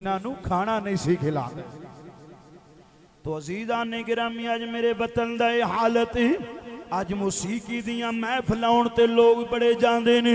इन्हों खाना नहीं सी खिलाते। तो अजीज़ान ने गिरामी अज मेरे वतन दा ये हालत है। अज मुसीकी दियां महफिलां ते लोग बड़े जाते ने,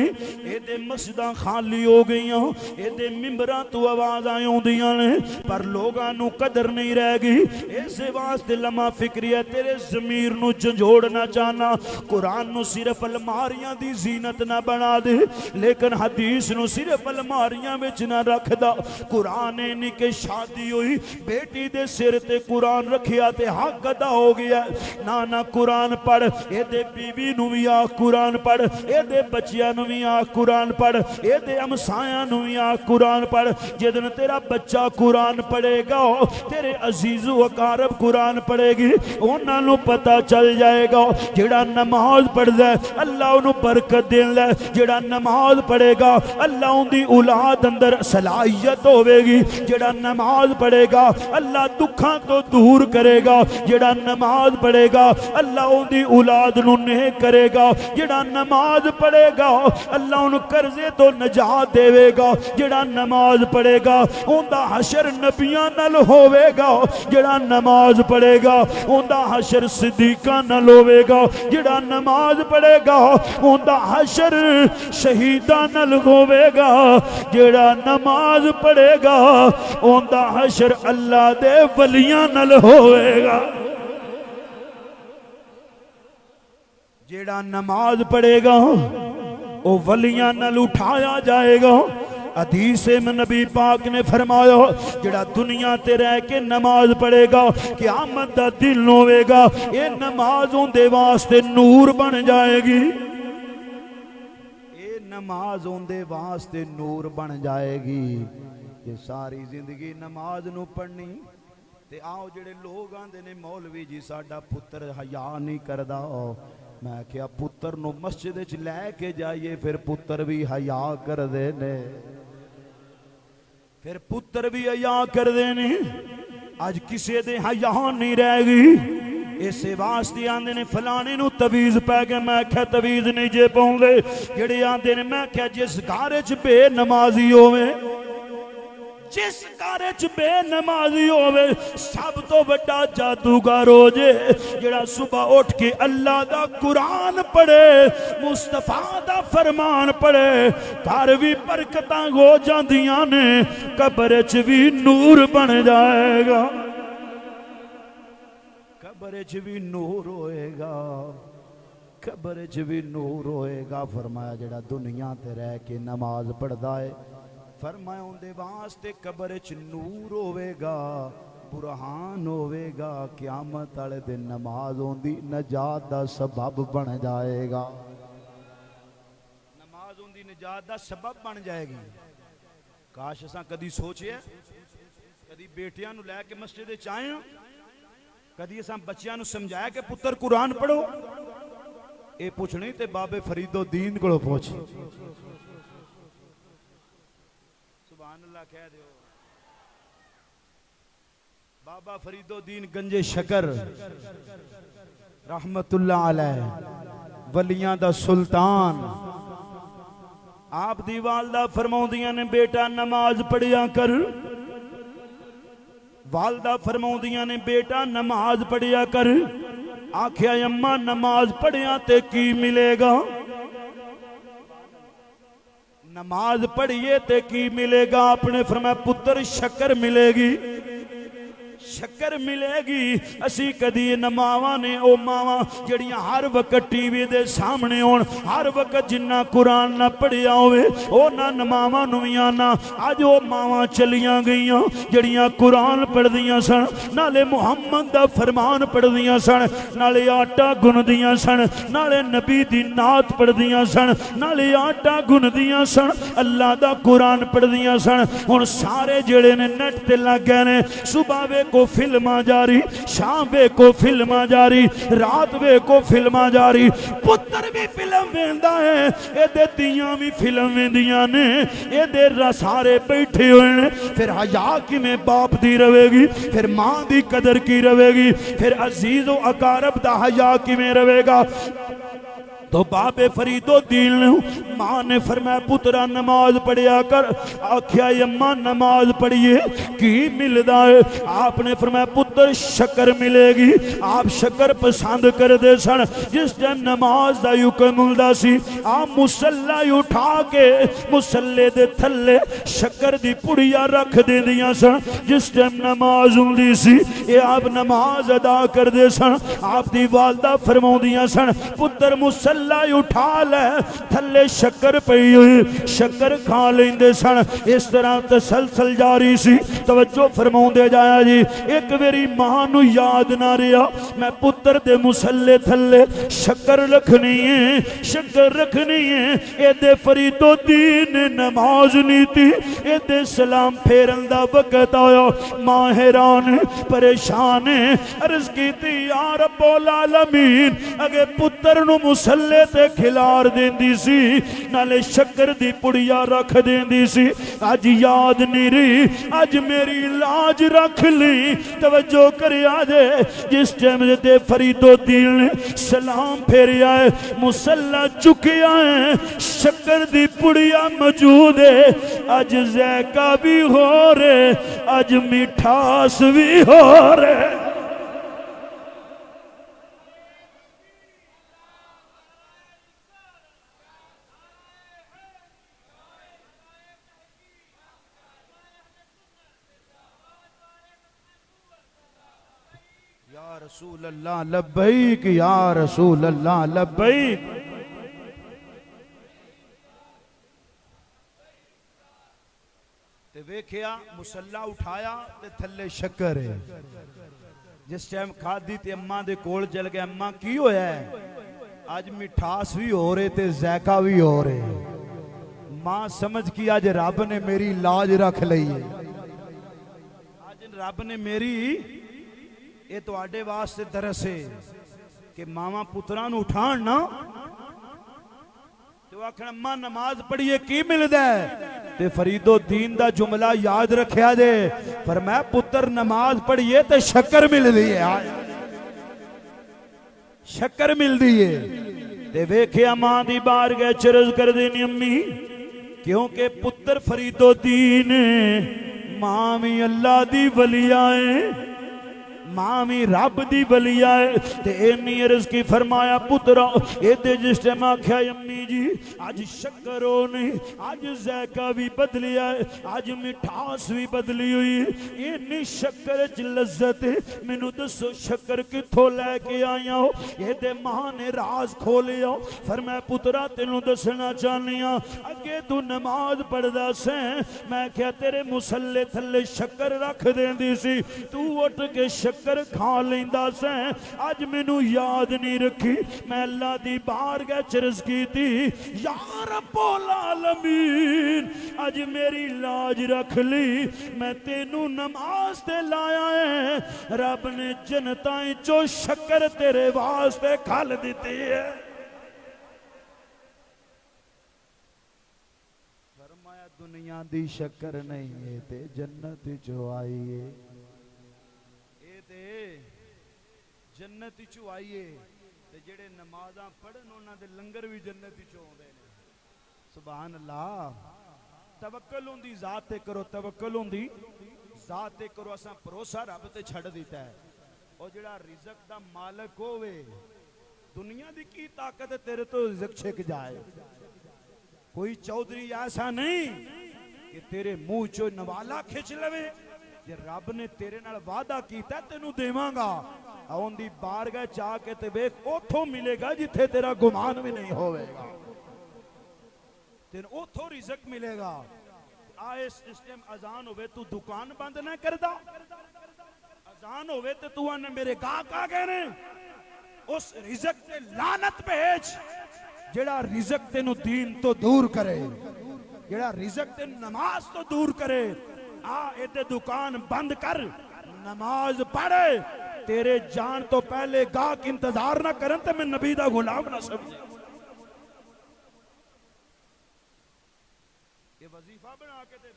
ये मस्जिदां खाली हो गई, ये मिंबरां तो आवाज़ां आउंदियां ने, पर लोगां नूं कदर नहीं रह गई। इस वास्ते लम्हा फिक्री है तेरे ज़मीर नूं झंझोड़ना चाहना। कुरान नूं सिर्फ अलमारियां दी जीनत ना बना दे, लेकिन हदीस नूं सिर्फ अलमारियां विच ना रखदा। कुरान नहीं कि शादी हुई बेटी दे सिर ते कुरान रखिया ते हक अदा हो गया। ना ना, कुरान पढ़, एदे बीवी नूं भी आ कुरान पढ़, एदे बच्चियां नूं भी आ कुरान पढ़, एदे हमसायां नूं भी आ कुरान पढ़। जिदन तेरा बच्चा कुरान पढ़ेगा, तेरे अजीज़ो अकारब कुरान पढ़ेगी, उन्हां नूं पता चल जाएगा जेड़ा नमाज पढ़दा है अल्लाह उन्हूं बरकत देंदा है। जेड़ा नमाज पढ़ेगा अल्लाह उनदी औलाद अंदर सलाहियत होवेगी। जेड़ा नमाज पढ़ेगा अल्लाह दुखां तो दूर करेगा। जेड़ा नमाज पढ़ेगा अल्लाह उनदी औलाद नूं नेक करेगा। जेड़ा नमाज पढ़ेगा अल्लाह उन कर्जे तो नजात देवेगा। जेड़ा नमाज पढ़ेगा उनका हशर नबियां नाल होवेगा। जेड़ा नमाज पढ़ेगा उनका हशर सिद्दीकां नाल होवेगा। जेड़ा नमाज पढ़ेगा उनका हशर शहीदां नाल होवेगा। जेड़ा नमाज पढ़ेगा उनका हशर अल्लाह दे वलियां नाल होवेगा। जेड़ा नमाज पढ़ेगा वो वलियां नाल उठाया जाएगा। हदीस में नबी पाक ने फरमाया जेड़ा दुनिया ते रह के नमाज पढ़ेगा क़यामत दा दिन होवेगा, ये नमाज उनदे वास्ते नूर बन जाएगी। ये नमाज उनदे वास्ते नूर बन जाएगी। ये सारी जिंदगी नमाज नूं पढ़नी ते आओ जेड़े लोग आंदे ने मौलवी जी साडा पुत्र हया नहीं करदा। मैं क्या पुत्र नूं मस्जिद च लैके जाइए, फिर पुत्र भी हया करदे ने, फिर पुत्र भी हया करदे ने। अज किसे दे हया नहीं रह गई। इस वास्ते आंदे ने फलाने नूं तवीज़ पै गए। मैं क्या तवीज़ नहीं जे पाउंदे जेड़े आंदे ने। मैं क्या जिस घर च बेनमाजी होवे, जिस घर च बेनमाजी होवे सब तो बड़ा जादूगर हो जे जेड़ा सुबह उठ के अल्लाह दा कुरान पढ़े, मुस्तफा दा फरमान पढ़े। घर भी बरकतां हो जांदियां ने, कब्र च भी नूर बन जाएगा। कब्र च भी नूर होएगा, कब्र च भी नूर होएगा। फरमाया जेड़ा दुनिया ते रह के नमाज पढ़दा है, फरमाया उनदे वास्ते कब्र च नूर होवेगा, बुरहान होवेगा। क़यामत वाले दिन नमाज उनदी नजात दा सबब बन जाएगा। नमाज उनदी नजात दा सबब बन जाएगी। काश असां कदी सोचिए, कदी बेटियां नूं लैके मस्जिद विच आए, कदी असां बच्चियां नूं समझाया कि पुत्र कुरान पढ़ो। ये पुछनी ते बाबे फरीदुद्दीन कोलों पुछ। कह दो बाबा फरीदुद्दीन गंजे शकर रहमतुल्लाह अलैह, वलियां दा सुल्तान। आप दी वालदा फरमाउंदियां ने बेटा नमाज पढ़िया कर। वालदा फरमाउंदियां ने बेटा नमाज पढ़िया कर। आख्या अम्मा नमाज पढ़िया ते की मिलेगा? नमाज पढ़िए ते की मिलेगा? आपने फरमाया पुत्र शक्कर मिलेगी, शक्कर मिलेगी। असी कदी नमावा ने ओ मावा जड़ियां हर वक्त टीवी दे सामने होन, हर वक्त जिन्ना कुरान ना पढ़िया होवे ओ ना नमावा नूं भी आना। अज ओ मावा चलियां गईयां जड़ियां कुरान पढ़दियां सन, नाले मुहम्मद दा फरमान पढ़दियां सन, नाले आटा गुनदियां सन, नाले नबी दी नात पढ़दियां सन, नाले आटा गुनदियां सन, अल्लाह दा कुरान पढ़दियां सन। हुण सारे जेड़े ने नेट ते लग गए ने। सुबह वे को फिल्मा जारी, शाम वे को फिल्मा जारी, रात वे को फिल्मा जारी। पुत्र भी फिल्म वेंदा है, एदे तियां भी फिल्म वेंदियां ने, एदे सारे बैठे हुए ने। फिर हया किवें बाप दी रवेगी, फिर मां दी कदर की रवेगी, फिर अजीज़ो अकारब दा हया किवें रवेगा? तो बाबे फरीदुद्दीन मां ने फरमाया पुत्रा नमाज पढ़िया कर। आख्या अम्मा नमाज पढ़िए की मिलदा है? आपने फरमाया पुत्र शक्कर मिलेगी। आप शक्कर पसंद करते सन। जिस टाइम नमाज का हुक्म हुंदा सी आप मुसल्ला उठा के मुसल्ले दे थल्ले शक्कर दी पुड़िया रख देंदियां सन। जिस टाइम नमाज हुंदी सी ये आप नमाज अदा करते सन। आप दी वालदा फरमाउंदियां सन पुत्र मुसल्ला उठा ले थल्ले शक्कर पई हुई शक्कर खा लेंदे सन। इस तरह तसलसल जारी सी। तवज्जो फरमाउंदे जाया जी। एक मेरी मां नू याद ना रहा मैं पुत्र दे मुसल्ले थल्ले शक्कर रखनी है शक्कर रखनी है। एदे फरीदुद्दीन नमाज नीति एदे सलाम फेरन दा वक्त आया। मां हैरान परेशान अर्ज कीती या रब्बुल आलमीन अगे पुत्र नू मुसल्ले ते खिलार देंदी सी नाले शक्कर दी पुड़िया रख देंदी सी। अज याद नहीं रही अज मेरी लाज रख ली। तवज्जो करिया जे जिस टाइम ते फरीदुद्दीन ने सलाम फेरिया है मुसल्ला चुकिया है शक्कर दी पुड़िया मौजूद है। अज ज़ायका भी हो रहे अज मिठास भी हो रहे। या रसूल अल्लाह लब्बैक या रसूल अल्लाह लब्बैक। ते वेखिया मुसल्ला उठाया ते थल्ले शक्कर है। जिस टाइम खादी ते अम्मा दे कोल चल गया अम्मा की होया है? आज मिठास भी हो रहे ते ज़ायका भी हो रहे। मां समझ की आज रब ने मेरी लाज रख ली है। आज रब ने मेरी ये तुहाडे वास्ते दरस है कि मावा पुत्रां नूं उठाण ना तो आखण अम्मा नमाज पढ़िए की मिलदा है? ते फरीदुद्दीन दा जुमला याद रखिया जे फरमाया पुत्र नमाज पढ़िए ते शक्कर मिलदी है शक्कर मिलदी है। ते वेखिया मां दी बारगाह च अर्ज कर देनी अम्मी क्योंकि पुत्र फरीदुद्दीन मां भी अल्लाह दी वलिया है मां भी रब दी वलिया है। ते इन्नी अर्ज की फरमाया पुत्रा एदे जिस टाइम आख्या अम्मी जी अज शक्कर हो नहीं अज ज़ायका भी बदलिया है अज मिठास भी बदली हुई है। इन्नी शक्कर च लज्जत मैनू दसो शक्कर किथों लैके आया हो? एदे मां ने राज खोलिया। फरमाया पुत्रा तेनू दसना चाहनी हाँ अगे तू नमाज पढ़दा सैं मैं क्या तेरे मुसल्ले थल्ले शक्कर रख देंदी सी तू उठ के शक्कर खा लेंदा सैं। अज मैनू याद नहीं रखी मैं अल्लाह दी बारगाह च अर्ज कीती या रब्बुल आलमीन अज मेरी लाज रख ली मैं तेनू नमाज ते लाया है। रब ने जनताएं चो शक्कर तेरे वास्ते खल दिती है। फरमाया दुनिया दी शक्कर नहीं है ते जन्नत चो आई है जन्नत चो आइए ते जेड़े नमाज़ां पढ़न उन्हां दे लंगर भी जन्नत चो आउंदे ने। सुभान अल्लाह। तवक्कल हुंदी ज़ात ते करो तवक्कल हुंदी ज़ात ते करो। असां भरोसा रब ते छड़ दिता है और जेड़ा रिज़क दा मालिक होवे दुनिया दी की ताकत तेरे तो रिज़क छिक जाए। कोई चौधरी ऐसा नहीं कि तेरे मुंह चो नवाला खिंच लवे। जे रब ने तेरे नाल वादा कीता तेनू देवांगा आउंदी बारगाह चा के ते वेख ओथों मिलेगा जिथे तेरा गुमान भी नहीं होवेगा तेन ओथों रिज़क मिलेगा। आए इस टाइम अजान होवे तू दुकान बंद ना करदा अजान होवे ते तू आने मेरे गाहक आ गए ने उस रिज़क ते लानत भेज जेड़ा रिज़क तेनू दीन तो दूर करे जेड़ा रिज़क तेनू नमाज तो दूर करे। आ इधर दुकान बंद कर नमाज पढ़े तेरे जान तो पहले गाहक इंतजार ना करन ते मैं नबी दा गुलाम ना समझे। ये वजीफा बना के दे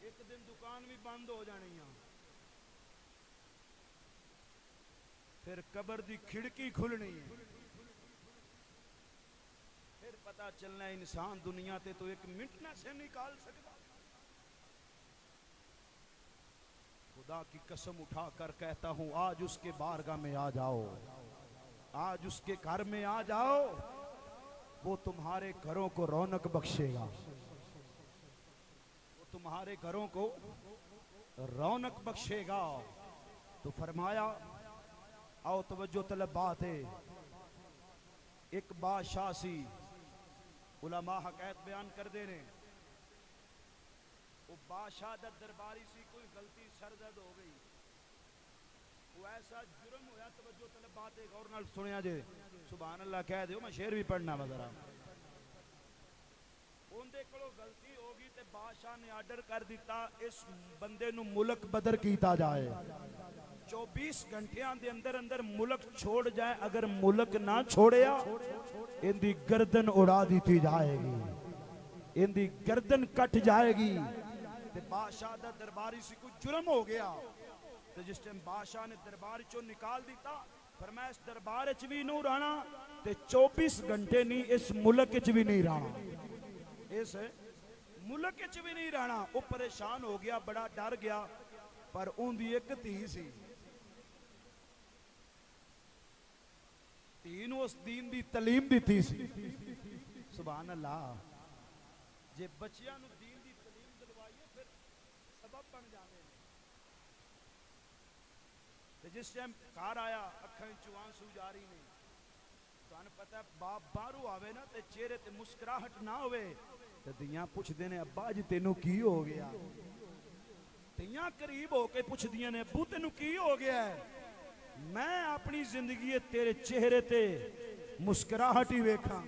एक दिन दुकान भी बंद हो जानी है फिर कबर दी खिड़की खुलनी है फिर पता चलना इंसान दुनिया ते तो एक मिनट ना से निकाल सकता। खुदा की कसम उठा कर कहता हूं, आज उसके बारगाह में आ जाओ, आज उसके घर में आ जाओ, वो तुम्हारे घरों को रौनक बख्शेगा, वो तुम्हारे घरों को रौनक बख्शेगा। तो फरमाया, आओ तवज्जो तलब बात है। एक बादशाह सी, उलमा हकायत बयान कर दे रहे, वो बादशाह दा दरबारी सी, कोई गलती सरदर्द हो गई, वो ऐसा जुर्म होया, तवज्जो तलब बात है, गौर नाल सुनिया जे, सुभान अल्लाह कह दो, मैं शेर भी पढ़ना वा जरा। उनदे कोलों गलती होगी ते बादशाह ने आर्डर कर दिता, इस बंदे नु मुल्क बदर कीता जाए, 24 घंटियां दे अंदर अंदर मुल्क छोड़ जाए, अगर मुल्क ना छोड़िया इनदी गर्दन उड़ा दी जाएगी, इनदी गर्दन कट जाएगी। ते बादशाह दा दरबारी सी कोई जुर्म हो गया, तो जिस टाइम बादशाह ने दरबार चो निकाल दिता, फरमाया इस दरबार च भी नहीं रहना, ते 24 घंटे नहीं इस मुल्क च भी नहीं रहना, इस मुल्क च भी नहीं रहना। वो परेशान हो गया, बड़ा डर गया, पर उनकी एक धी सी, धी नूं उस दीन दी तलीम दी सी। सुभान अल्लाह, जे बच्चियां नूं दीन दी तलीम दिलवाइए फिर सबब बन जाते हैं। जिस टाइम घर आया, अखां चों आंसू जारी ने, तुहानूं पता बाप बाहरों आवे ना ते चेहरे ते मुस्कुराहट ना होवे, ते दियां पुछदे ने अब्बा जी तेनू की हो गया, दियां करीब होके पुछदियां ने अब्बू तेनू की हो गया है। मैं अपनी जिंदगी तेरे चेहरे ते मुस्कुराहट ही वेखा।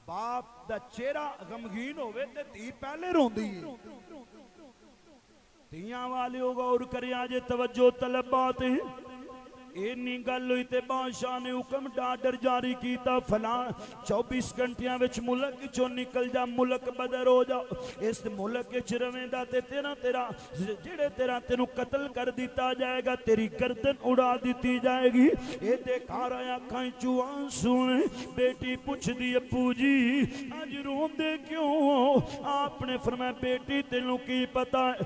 बाप दा चेहरा गमगीन होवे ते धी पहले रोंदी है। धियां वाले गौर करिया जे, तवज्जो तलब बात है। इन्नी गल हुई ते बादशाह ने हुक्म आर्डर जारी किया, फलां 24 घंटिया मुल्क चो निकल जा, मुल्क बदर हो जा, इस मुल्क च रवेंदा ते तेरा तेरा जेड़े तेरा तेनू कतल कर दिता जाएगा, तेरी गर्दन उड़ा दी जाएगी। ये घर आया, अखां चों आंसू ने, बेटी पुछदी अब्बू जी अज रोंदे क्यों हो? आपने फरमाया बेटी तेनू की पता है,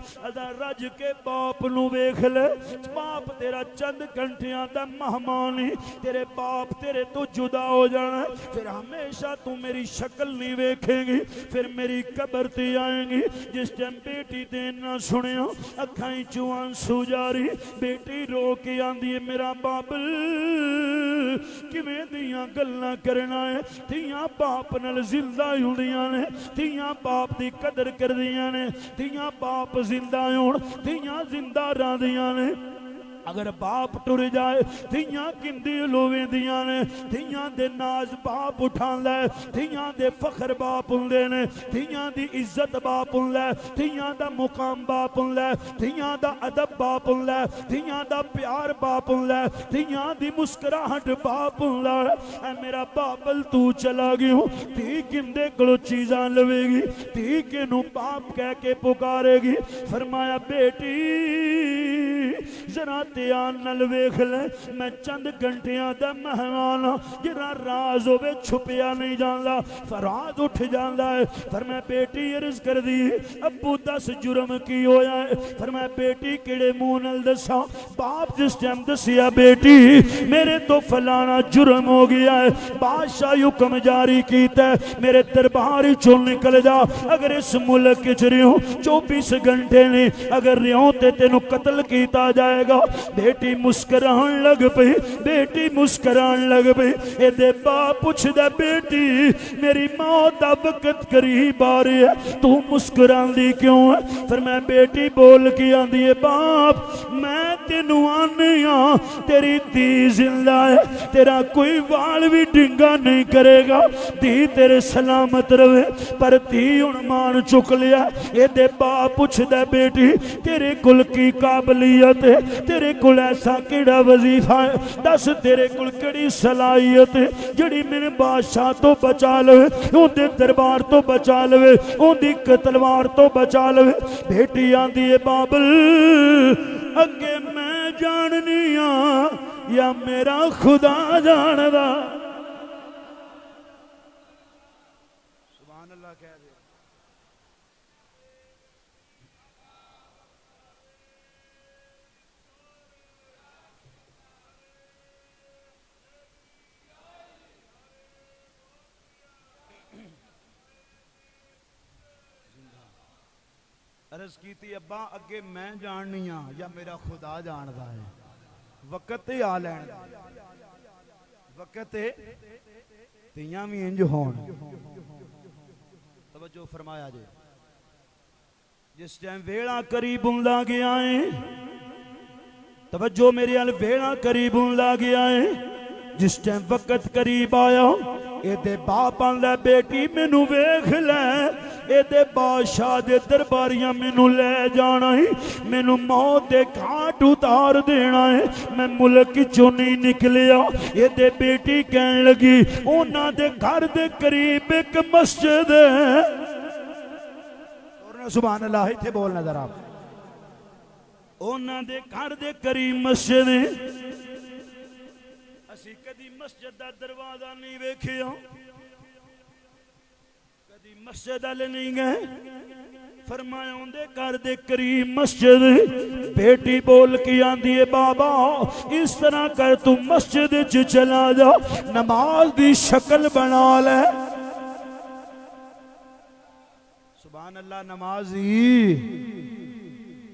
रज के बाप नू वेख ले, बाप तेरा चंद घंटिया दा मेहमान ही, तेरे बाप तेरे तो जुदा हो जाना, फिर हमेशा तू मेरी शक्ल नहीं वेखेगी, फिर मेरी कब्र ते आएगी। जिस टाइम बेटी दे ना सुनिया, अखां चों आंसू जारी, बेटी रो के आंदी है मेरा बाबल किवें दियां गल्लां करना है, धीयां बाप नाल जिंदा हुंदियां ने, धीयां बाप दी कदर करदियां ने, धीयां बाप जिंदा होण, धीयां जिंदा रहिंदियां ने। अगर बाप टुर जाए धियां किंदी लोवेंदियां ने, धियां दे नाज बाप उठांदा है, धियां दे फखर बाप हुंदे ने, धियां दी इज्जत बाप हुंदा है, धियां दा मुकाम बाप हुंदा है, धियां दा अदब बाप हुंदा है, धियां दा प्यार बाप हुंदा है, धियां दी मुस्कुराहट बाप हुंदा है। ऐ मेरा बाबल तू चला गयो, धी किंदे कोलों चीज़ां लवेगी, धी किनू बाप कह के पुकारेगी। फरमाया बेटी जरा ध्यान नाल वेख ले, मैं चंद घंटिया दा मेहमान जिहड़ा राज होवे छुपिया नहीं जांदा, फराज उठ जांदा है। फिर मैं बेटी अर्ज कर दी अब्बू दस जुर्म की होया है? फिर मैं बेटी किहड़े मुंह नाल दसा? बाप जिस टाइम दसिया बेटी मेरे तो फलाना जुर्म हो गया है, बादशाह हुक्म जारी कीता है मेरे दरबार चो निकल जा, अगर इस मुल्क च रहो 24 घंटे ने अगर रहो ते तेनू कतल किया जाएगा। बेटी मुस्कुरान लग पई, बेटी मुस्कुरान लग पई। एदे बाप पुछदा बेटी मेरी मौत दा वक्त करीब आ रही है, तू मुस्कुरांदी क्यों है? फिर मैं बेटी बोल के आंदी है बाप मैं तेनू आनी हां तेरी धी जिंदा है, तेरा कोई वाल भी डिंगा नहीं करेगा, धी तेरे सलामत रवे। पर धी हुण मान चुक लिया। एदे बाप पुछदा बेटी तेरे कुल की काबलियत है, तेरे कुल ऐसा केड़ा वजीफा है, दस तेरे कुल केड़ी सलाहियत है जिहड़ी मेरे बादशाह तो बचा लवे, उहदे दरबार तो बचा लवे, उहदी तलवार तो बचा लवे। बेटी आंदी है बाबल अगे मैं जाननी हां या मेरा खुदा जानदा। जरा कह दे। अर्ज की अब्बा अगे मैं जाननी हाँ या मेरा खुदा जानता है। वक्त आ लैन वक्त तियां भी इंज होन। तवज्जो फरमाया जे जिस टाइम वेला करीब हुंदा गया है, तवज्जो मेरे अल वेला करीब हुंदा गया है, जिस टाइम वक्त करीब आया एदे बाप आंदा बेटी मैनू वेख लै, एदे बादशाह दे दरबारियां मैनू ले जाना है, मैनू मौत दे घाट उतार देना है, मैं मुल्क चों नहीं निकलिया। एदे बेटी कहन लगी उन्हां दे घर दे करीब एक मस्जिद है। और सुभान अल्लाह इत्थे बोलना जरा। उन्हां दे घर दे करीब मस्जिद है। असी कदी मस्जिद दा दरवाजा नहीं वेखिया, कदी मस्जिद वाले नहीं गए। फरमाया उनके घर दे करीब मस्जिद। बेटी बोल के आंदी है बाबा इस तरह कर तू मस्जिद च चला जा, नमाज दी शक्ल बना ले। सुभान अल्लाह।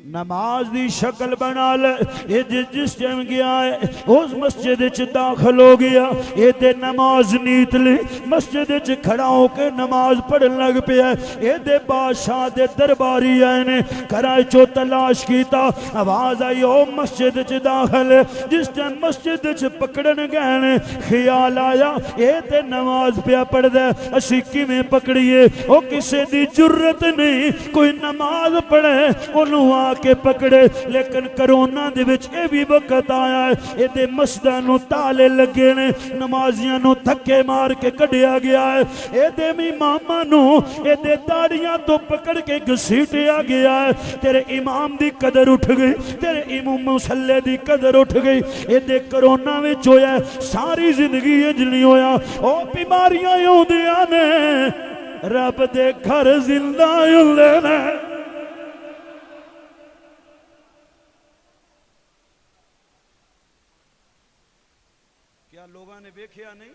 नमाज दी शक्ल बना ले। ये जिस टाइम गया है उस मस्जिद च दाखिल हो गया, ये ते नमाज नीत ली, मस्जिद च खड़ा होकर नमाज पढ़न लग पिया। ये ते बादशाह दे दरबारी आए ने, घरा चो तलाश कीता, आवाज आई ओ मस्जिद च दाखिल। जिस टाइम मस्जिद च पकड़न गए ने ख्याल आया ये ते नमाज पिया पढ़दा, असी किवें पकड़िए? ओ किसे दी जुर्रत नहीं कोई नमाज पढ़े ओनू के पकड़े। लेकिन करोना दे विच ये भी वक्त आया है ये मस्जिदां नूं ताले लगे ने, नमाजियां नूं धक्के मार के कढ़िया गया है, ये इमामां नूं ये दाड़ियां तो पकड़ के घसीटिया गया है। तेरे इमाम दी कदर उठ गई, तेरे इमाम मुसल्ले दी कदर उठ गई। ये करोना विच होया, सारी जिंदगी इंज नहीं होया। ओ बीमारियां आउंदियां ने, रब दे घर जिंदा हुंदे ने। क्या लोगों ने वेख्या नहीं?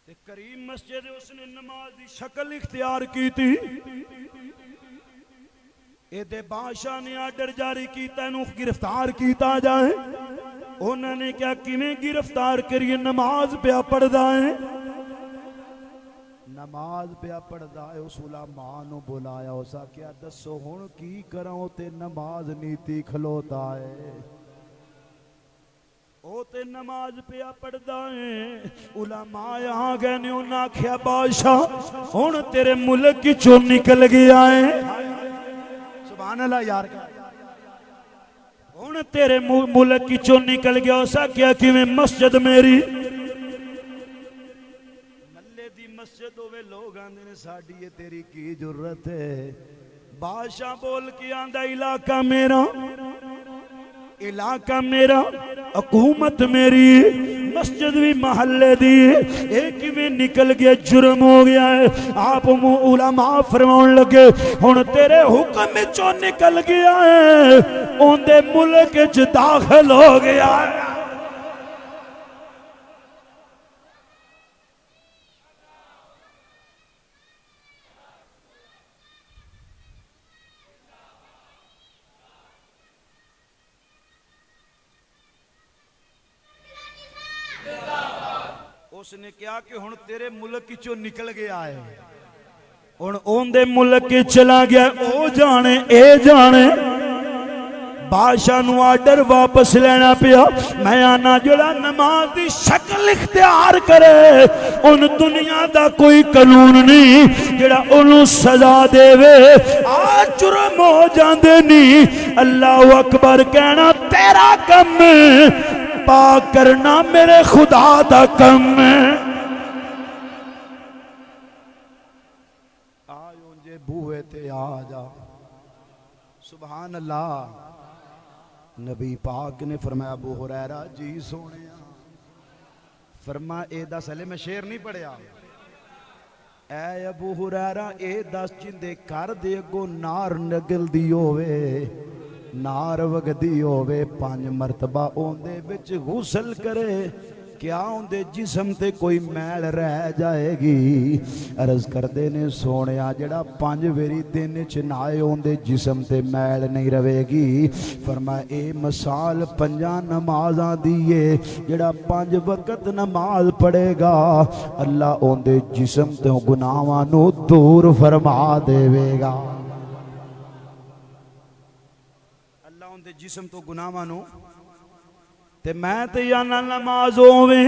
ते करीम मस्जिद उसने नमाज की शक्ल इख्तियार की थी। ये बादशाह ने आर्डर जारी किया इनू गिरफ्तार किया जाए। उन्होंने क्या किवें गिरफ्तार करिए? नमाज पिया पढ़दा है, नमाज पिया पढ़दा है। उस उलमा नू बुलाया, उसा क्या दसो हुण की करां? ते नमाज नीति खलोता है, ओ ते नमाज पिया पढ़दा है। उलमा आ गए ने, उन्हें आख्या बादशाह हुण तेरे मुल्क चों निकल गया है। सुभान अल्लाह यार, हुण तेरे मुल्क चों निकल गया। उसा क्या किवें? मस्जिद मेरी मल्ले दी मस्जिद होवे, लोग आंदे ने साडी तेरी की जरूरत है? बादशाह बोल के आंदा इलाका मेरा, इलाका मेरा, हुकूमत मेरी, मस्जिद भी महल्ले दी। एक में निकल गया, जुर्म हो गया है। आप उलमा फरमाउण लगे हुण तेरे हुक्म चों निकल गया है, उनके मुल्क च दाखिल हो गया है। उसने क्या कि हुण तेरे मुल्क चो निकल गया है, हुण ओंदे मुल्क चला गया। ओ जाने ए जाने, बादशाह नू आर्डर वापस लेना पिया। मैं आना जड़ा नमाज की शक्ल इख्तियार करे, उन दुनिया दा कोई कानून नहीं जड़ा उन्होंने सजा देवे। आ जुर्म हो जाते नहीं, अल्लाह अकबर कहना तेरा कम, पाक करना मेरे खुदा दा कम है। आयो जे बूहे ते आ जा। सुभान अल्लाह। नबी पाक ने फरमाया अबू हुरैरा जी सोने फरमा ए दस, हले मैं शेर नहीं पढ़िया, ऐ अबू हुरैरा ए दस जिंदे घर दे अगों नार निकलदी होवे, नार वगदी होवे, 5 मरतबा ओंदे विच गुसल करे, क्या उनके जिसम ते कोई मैल रह जाएगी? अर्ज करते ने सोनिया जड़ा 5 वेरी दिन च नहाए उनके जिसम ते मैल नहीं रहेगी। फरमाया ए मिसाल 5 नमाज़ां दी है, जड़ा 5 वक्त नमाज पढ़ेगा अल्लाह उनके जिसम तो गुनाहां नूं दूर फरमा देवेगा। अल्लाह उनके जिसम तो गुनाहां नूं ते मैं ते याना नमाज होवे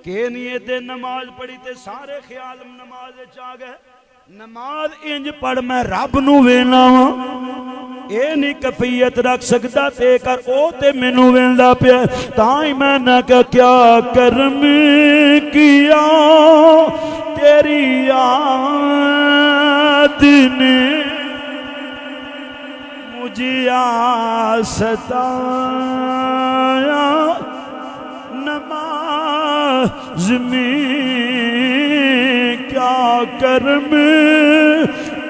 के नीयत नमाज पढ़ी ते सारे ख्याल नमाज आ गए। नमाज इंज पढ़ मैं रब नू वेना वा, ये नहीं कफीयत रख सकता ते कर ओ ते मैनू वेंदा पिया। ताई मैं ना क्या कर्म किया तेरी याद ने मुझे सताया, नमाज में क्या कर्म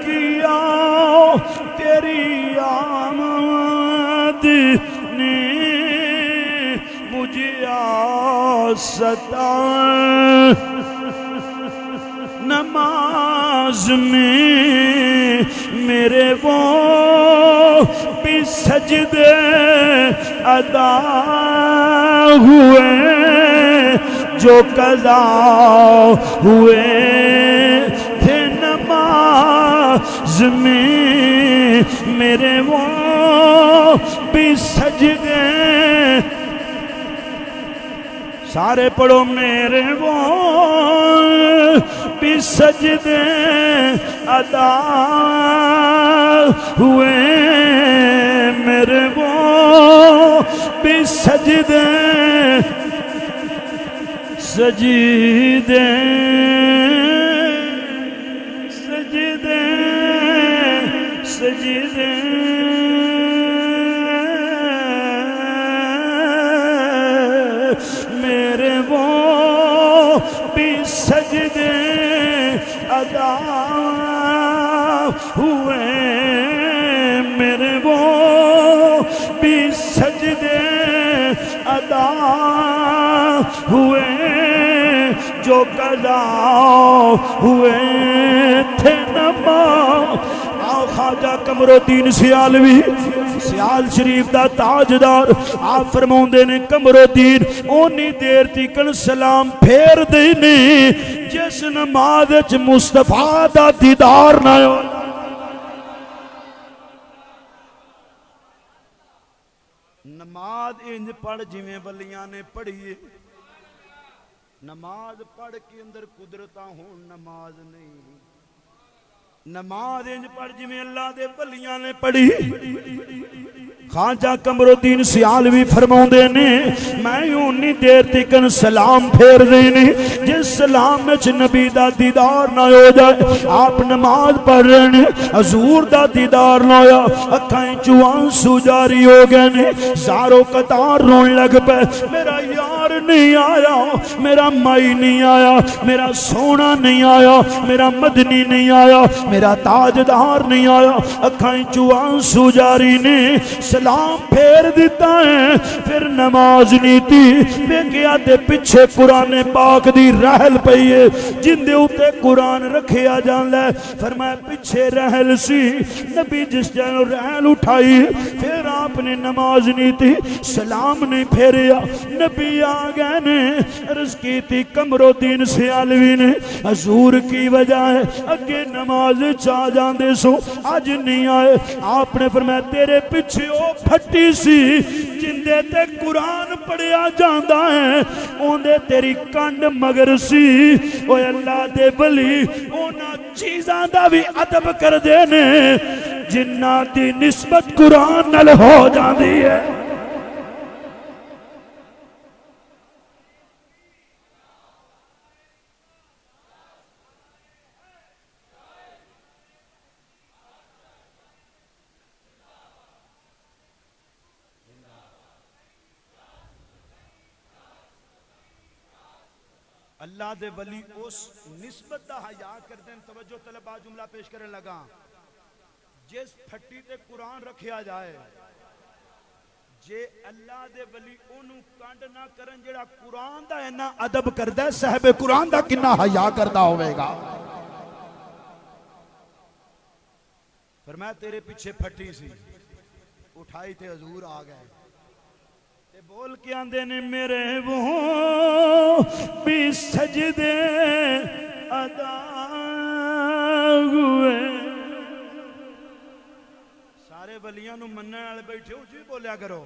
किया तेरी आमद ने मुझे सताया, नमाज में मेरे वो भी सजदे अदा हुए जो कज़ा हुए थे। नमाज में मेरे वो भी सजदे, सारे पढ़ो मेरे वो भी सजदे अदा हुए, मेरे वो भी सजदे सजदे सजदे सजदे मेरे वो भी सजदे अदा हुए, मेरे वो भी सजदे अदा हुए जो कज़ा हुए थे। नमाज आओ ख्वाजा कमरुद्दीन सियालवी, सियाल शरीफ दा ताजदार, आप फरमाउंदे ने कमरुद्दीन ओनी देर तिकन सलाम फेर देने जिस नमाज च मुस्तफा दा दीदार ना हो। नमाज इंज पढ़ जिवें वलियां ने पढ़ी, नमाज पढ़ के अंदर कुदरतां होण, नमाज नहीं। नमाज इंज पढ़ जिवें अल्लाह दे वलियां ने पढ़ी। ख्वाजा कमरुद्दीन सियालवी फरमाउंदे ने मैं उन्नी देर तिकन सलाम फेर देने जिस सलाम विच नबी दा दीदार ना हो जाए। आप नमाज पढ़ रहे ने, हजूर दा दीदार ना होया, अखां चों आंसू जारी हो गए ने, सारो कतार रोन लग पे। मेरा यार नहीं आया, मेरा माई नहीं आया, मेरा सोना नहीं आया, मेरा मदनी नहीं आया, मेरा ताजदार नहीं आया। अखां चों आंसू जारी ने, सलाम फेर दिता है, फिर नमाज नहीं थी। वेख्या ते पिछे कुरान पाक दी रहल पई है जिंदे उत्ते कुरान रखिया जांदा है। फरमाया पिछे रहल सी, नबी जिस जन रहल उठाई फिर आपने नमाज नहीं थी, सलाम नहीं फेरिया, नबी आ गए ने। अर्ज की थी कमरुद्दीन सियालवी ने हजूर की वजह है अगे नमाज चा जाते सो अज नहीं आए। आपने फरमाया तेरे पिछे ओ फटी सी जिंदे ते कुरान पढ़िया जाता है, ओंदे तेरी कंड मगर सी। ओ अल्लाह दे वली उन्हां चीज़ां दा भी अदब करदे ने जिन्हां दी निस्बत कुरान नाल हो जाती है। अल्लाह दे वली उस निस्बत दा हया करदे हैं। तवज्जो तलबा जुमला पेश करन लगा। जिस फट्टी ते कुरान रखिया जाए, जे अल्लाह दे वली ओनू कंड ना करन जेड़ा कुरान दा इन्ना अदब करदा है, साहिब कुरान दा किन्ना हया करदा होवेगा। फरमाया तेरे पीछे फट्टी सी, उठाई ते हजूर आ गए ते बोल के आंदे ने मेरे वो भी सजदे अदा हुए। सारे वलियां नू मनने वाले बैठे उची बोलिया करो।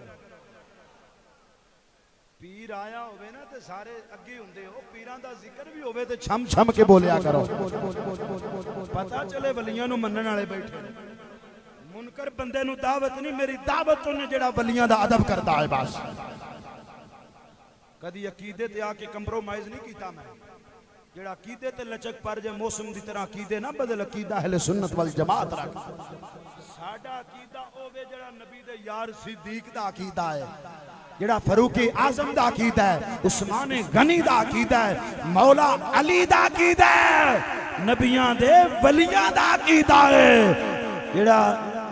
पीर आया होवे ना ते सारे अगे हुंदे हो, पीरां दा जिक्र भी होवे ते छम छम के बोलिया करो, पता चले वलियां नू मनने वाले बैठे। मुनकर बंदे नू दावत नहीं, मेरी दावत उन्हें जेड़ा वलियां दा अदब करता है। बस कदी अकीदे ते आके कंप्रोमाइज नहीं कीता मैं। जेड़ा अकीदे ते लचक पर जे मौसम दी तरह अकीदे ना बदल, अकीदा अहले सुन्नत वल जमात रख। साडा अकीदा होवे जेड़ा नबी दे यार सिद्दीक दा अकीदा है, जेड़ा फारूक आजम दा अकीदा है, उस्मान गनी दा अकीदा है, मौला अली दा अकीदा है, नबियां दे वलियां दा अकीदा है, जेड़ा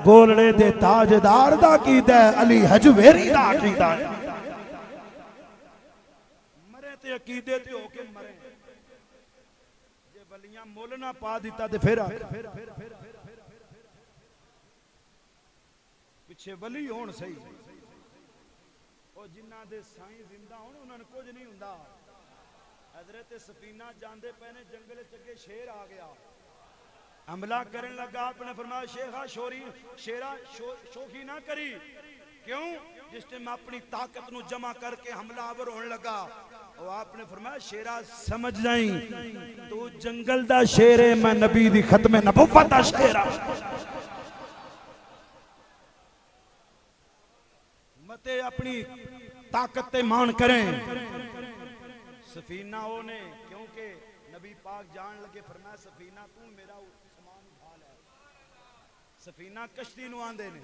गोलड़े दे ताजदार दा अकीदा है, अली हजवेरी दा अकीदा है। मरे ते अकीदे ते होके मरे, जे वलियां मुल ना पा दिता ते फिर पिछे वली होण सही। और जिन्ना दे साईं जिंदा होण उन्हां नूं कुछ नहीं हुंदा। हजरत सफीना जांदे पे ने जंगल च अगे शेर आ गया, हमला करन लगा। आपने फरमाया शेखा शेरा शोखी ना करी। क्यों? जिस टाइम अपनी ताकत नू जमा करके हमलावर होने लगा, और आपने फरमाया शेरा समझ नहीं तू जंगल दा शेर है, मैं नबी दी खत्म नबुव्वत दा शेर हां। मते अपनी ताकत ते मान करें। सफीना वो ने, क्योंकि नबी पाक जान लगे, फरमाया सफीना तू मेरा सामान उठा ले। सफीना कश्ती नू आंदे ने,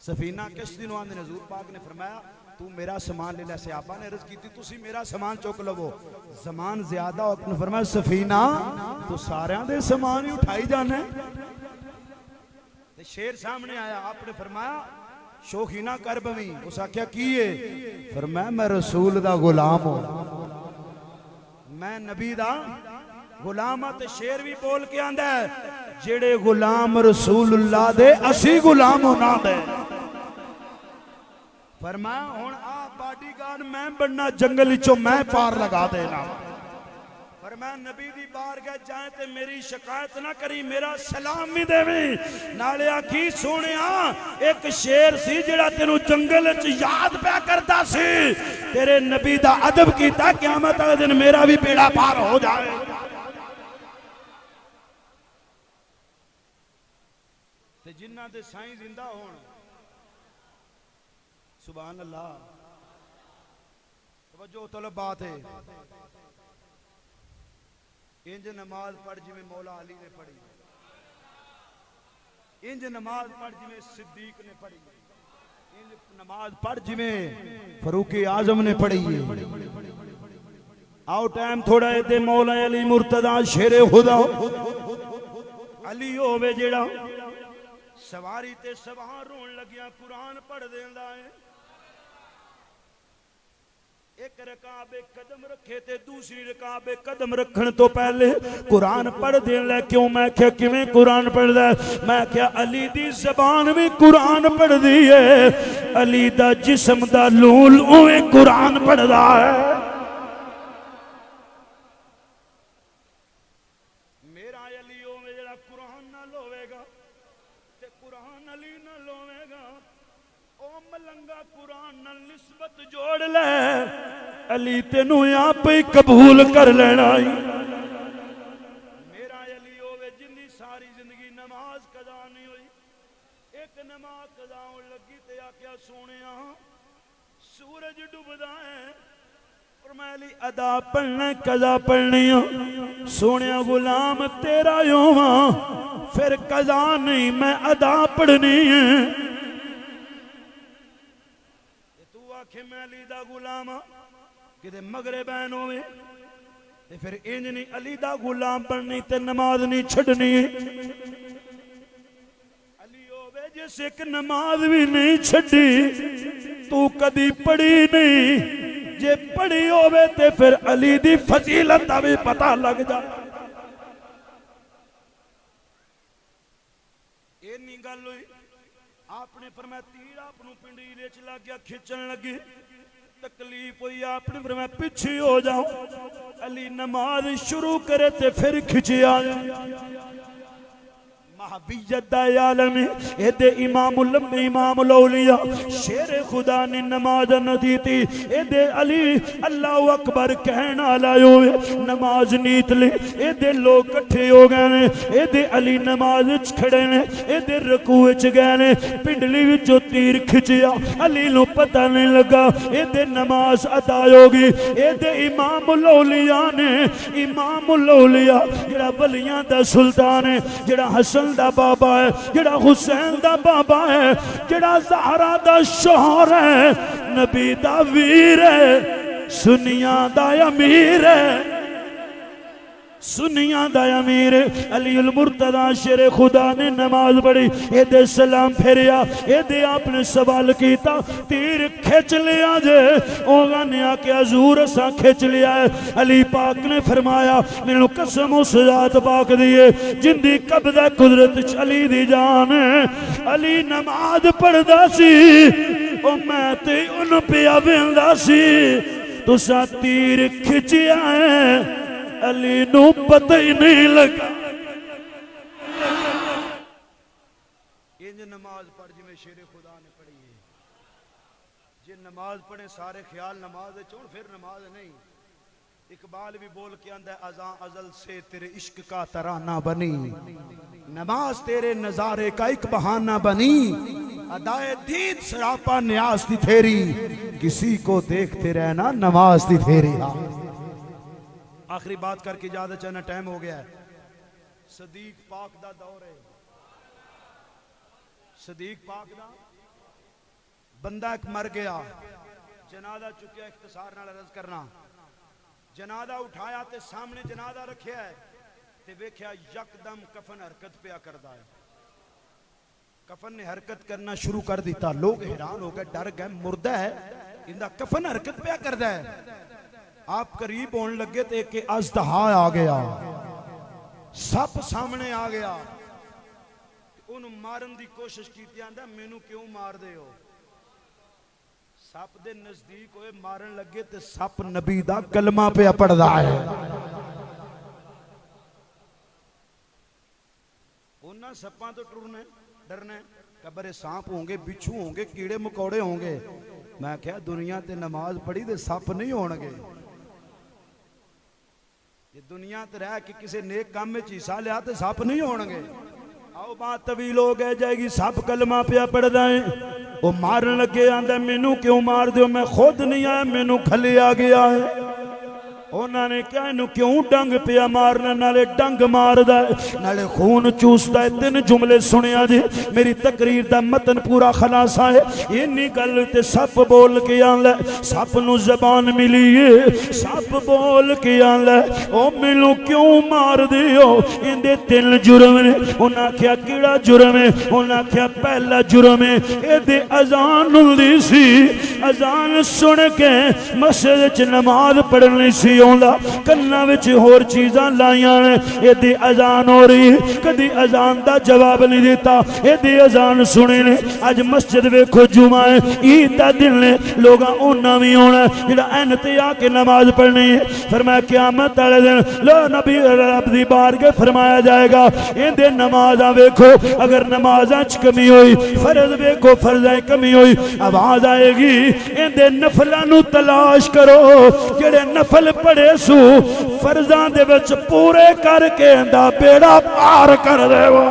सफीना कश्ती नू आंदे ने। हजूर पाक ने फरमाया तू मेरा सामान ले ले। सहाबा ने अर्ज की तुसी मेरा सामान चुक लवो, सामान ज्यादा हो। आपने फरमाया सफीना तू सारियां दे सामान ही उठाई जाना। शेर सामने आया, आपने फरमाया शोखी ना कर बवी। उस आख्या की है? फरमाया मैं रसूल दा गुलाम हूं, मैं नबी दा गुलाम हां। ते शेर भी बोल के आंदा है जेड़े गुलाम रसूलुल्लाह दे असी गुलाम होना दे। फरमाया हुण आ बॉडीगार्ड मैं बनना, जंगल चो मैं पार लगा देना। फरमाया नबी दी बारगाह जाए ते मेरी शिकायत ना करी, मेरा सलाम भी देवी। नाले आखी सोनिया एक शेर सी जेड़ा तेनू जंगल च याद पिया करता सी, तेरे नबी दा अदब कीता, क़यामत वाले दिन मेरा भी बेड़ा पार हो जाए। ते जिन्ना दे साईं जिंदा होण, सुभान अल्लाह। तवज्जो तलब बात है। इंज नमाज पढ़ जिमें मौला अली ने पढ़ी, इंज नमाज पढ़ जिमें सिद्दीक ने पढ़ी, इंज नमाज पढ़ जिमें फारूक आजम ने पढ़ी है। आओ टाइम थोड़ा है, मौला अली मुर्तदा शेरे खुदा अली होवे जेड़ा सवारी ते सवार रोन लगिया कुरान पढ़ देंदा है। एक रकाबे कदम रखे ते दूसरी रकाबे कदम रखने तो पहले कुरान पढ़ देन लग। क्यों? मैं क्या किवें कुरान पढ़दा है? मैं क्या अली दी ज़बान भी कुरान पढ़ दी है, अली दा जिस्म दा लूल उवें कुरान पढ़दा है। मेरा अली होवे जेड़ा कुरान नाल होवेगा ते कुरान अली नाल होवेगा। ओ मलंगा कुरान नाल निस्बत जोड़ ले, अली तेनू आप ही कबूल कर लेना। मेरा अली होवे जिंदी सारी जिंदगी नमाज कदा नहीं हुई, एक नमाज कदा होने लगी ते आख्या सोनिया सूरज डूबदा है और मैं अली अदा पढ़ना कदा पढ़नी। सोनिया गुलाम तेरा योवा फिर कदा नहीं, मैं अदा पढ़नी है। तू आखे मैं अली दा गुलाम कि मगरे बैन होवे ते फिर इंज नहीं अली दा गुलाम बननी ते नमाज नहीं छड़नी। अली होवे जिस एक नमाज भी नहीं छड़ी तू कदी पढ़ी नहीं, जे पढ़ी होवे ते फिर अली दी फजीलत दा भी पता लग जा। इन्नी गल हुई आपने फरमाया तीर आपनू पिंडीरे च लग गया, खिंचन लगी, तकलीफ हुई आपने फरमाया पीछे हो जाओ। अली नमाज शुरू करे ते फिर खिंचिया महावियत दा आलम एदे इमामुल औलिया शेर खुदा ने नमाज न दी थी। एदे अली अल्लाह अकबर कहना लायो नमाज नीत ले। एदे लोग इकट्ठे हो गए ने, एदे अली नमाज खड़े ने, एदे रकूए च गए ने, पिंडली विचों तीर खिंचिया, अली नूं पता नहीं लगा, एदे नमाज अदा होगी। एदे इमामुल औलिया ने, इमामुल औलिया जेड़ा वलियां दा सुल्तान है, जेड़ा हसन दा बाबा है, जेड़ा हुसैन दा बाबा है, जेड़ा ज़हरा दा शोहर है, नबी दा वीर है, सुनिया दा अमीर है, सुनिया दा अमीर अली उल मुर्तदा शेर खुदा ने नमाज पढ़ी। एदे सलाम फेरिया, एदे आपने सवाल कीता तीर खिंच लिया जे, ओगा ने आके हजूर असा खिंच लिया है। अली पाक ने फरमाया मैनू कसम उस जात पाक दी है जिंदी कब्जा कुदरत अली दी जान है। अली नमाज पढ़दा सी ओ मैं ते उन पिया वेंदा सी, तुसा तीर खिंचिया है अली नू पता ही नहीं लगा। इंज नमाज पढ़ जिवें शेरे खुदा ने पढ़ी है। जे नमाज पढ़े सारे ख्याल नमाज चोड़ फिर नमाज नहीं। इकबाल भी बोल के आंदा है अज़ां अज़ल से तेरे इश्क का तराना बनी, नमाज तेरे नजारे का एक बहाना बनी, अदाए दीद सरापा न्यास थी तेरी, किसी को देखते रहना नमाज थी तेरी। आखिरी बात करके ज्यादा चलना टाइम हो गया है। सदीक पाक दा दौर है, सदीक पाक दा बंदा एक मर गया, जनादा चुकिया, इख्तिसार नाल अर्ज करना, जनादा उठाया ते सामने जनादा रखिया है ते वेख्या यकदम कफन हरकत पिया करदा है। कफन ने हरकत करना शुरू कर दिता, लोग हैरान हो गए, डर गए, मुर्दा है इंदा कफन हरकत पिया करदा है। आप करीब होने लगे तो एक अजदहा आ गया, सप सामने आ गया, उन्हें मारन की कोशिश की, आंदा मैनू क्यों मार दे हो। सप दे नजदीक होए मारन लगे तो सप नबी दा कलमा पे पढ़दा है। उन्हां सप्पां तो टुरना डरना, कबरे सांप होंगे, बिच्छू होंगे, कीड़े मकोड़े होंगे। मैं क्या दुनिया ते नमाज पढ़ी ते सप नहीं होणगे। ये दुनिया ते रह के किसी नेक काम में हिस्सा लिया तो सप नहीं होणगे। आओ बात तवील हो गए जाएगी। सप कलमा पिया पढ़दा है, वो मारन लगे, आंदा मैनू क्यों मार दो, मैं खुद नहीं आया, मैनू खले आ गया है। उन्होंने क्या इनू क्यों डंग पिया मारना, नाले डंग मारदा है नाले खून चूसदा है। तीन जुमले सुनिया जी, मेरी तकरीर दा मतन पूरा खलासा है। इन्नी गल ते सप बोल के आंदा, सप नू ज़बान मिली है, सप बोल के आंदा ओ मैनू क्यों मार दियो, इंदे तीन जुर्म ने। उन्हें आख्या किहड़ा जुर्म है, उन्हें आख्या पहला जुर्म है एदे अजान हुंदी सी, अजान सुन के मस्जिद च नमाज पढ़नी सी आउंदा, कन्ना विच होर चीज़ां लाइयां ने, एदी अजान हो रही, कदी अजान दा जवाब नहीं देता, एदी अजान सुनी ने। अज मस्जिद वेखो जुमा है, ईद दा दिन ने, लोग उन्ना भी होना जिहड़ा एन ते आके नमाज पढ़नी है। फरमाया क़यामत वाले दिन लो नबी रब दी बारगाह फरमाया जाएगा इहदे नमाज़ां वेखो, अगर नमाज़ां च कमी होई, फर्ज वेखो फर्ज़ां कमी होई, आवाज़ आएगी इहदे नफलां नूं तलाश करो, जिहड़े नफल पढ़े सू फर्जां दे विच पूरे करके दा बेड़ा पार कर देवो।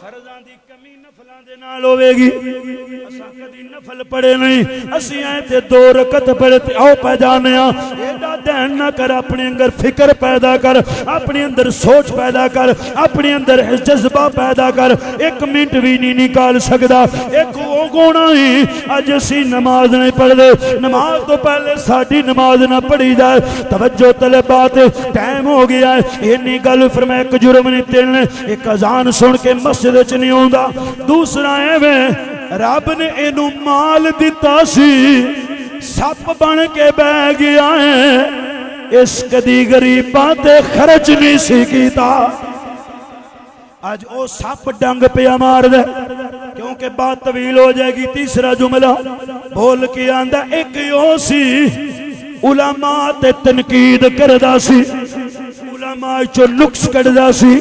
फर्जां दी कमी नफलां दे नाल होवेगी। असां कदी नफल पढ़े नहीं, असी ऐ ते 2 रकत पढ़े ते आओ पै जाने। एडा ध्यान ना कर, अपने अंदर फिक्र पैदा कर, अपने अंदर सोच पैदा कर, अपने अंदर जज्बा पैदा कर। 1 मिनट भी नहीं निकाल सकता। एक वो गुणा ही अज असी नमाज नहीं पढ़ते, नमाज तो पहले साड़ी नमाज ना पढ़ी जाए। तवज्जो तलबात, टाइम हो गया है। इन्नी गल फरमाया, एक जुर्म नहीं तेने, एक अजान सुन के मस्जिद च नहीं आउंदा। दूसरा एवें रब ने इनू माल दिता सी, सप बन के बह गया है, इस कदी गरीबां ते खर्च नहीं सी कीता। अज ओ सप डंग पिया मार दे, क्योंकि बात तवील हो जाएगी। तीसरा जुमला बोल के आंदा, एक ओ सी उलमा ते तनकीद करदा सी, उलमा चो नुक्स कढ़दा सी,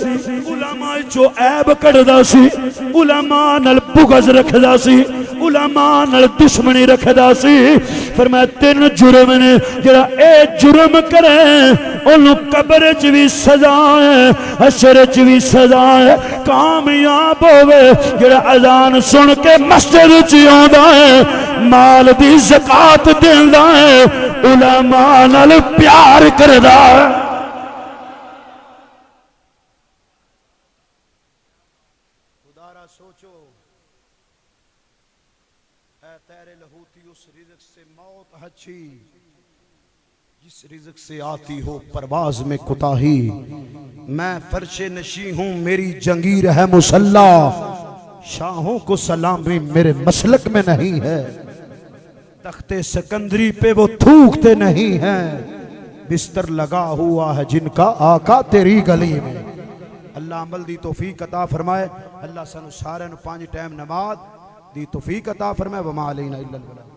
उलमा चो ऐब कढ़दा सी, उलमा नाल बुगज रखदा सी, उलमा नाल दुश्मनी रखदा सी। फिर मैं 3 जुर्म ने, जरा ए जुर्म करे ओनू कब्र च भी सजा है, हशर च भी सजा है। कामयाब होवे जरा अजान सुन के मस्जिद च आंदा है, माल दी ज़कात देंदा है, उलमा नाल प्यार करदा है। खुदारा सोचो, ऐ तेरे लहूती उस रिज़्क़ से मौत अच्छी, जिस रिज़्क़ से आती हो परवाज़ में कुताही। मैं फर्शे नशी हूँ, मेरी जंगीर है मुसल्ला, शाहों को सलामी मेरे मसलक में नहीं है। तख्ते सिकंदरी पे वो थूकते नहीं हैं, बिस्तर लगा हुआ है जिनका आका तेरी गली में। अल्लाह अमल दी तौफीक अता फरमाए। अल्लाह सानू सारे 5 टाइम नमाज दी तौफीक अता फरमाए। वमा अलैना इल्लल बलाग।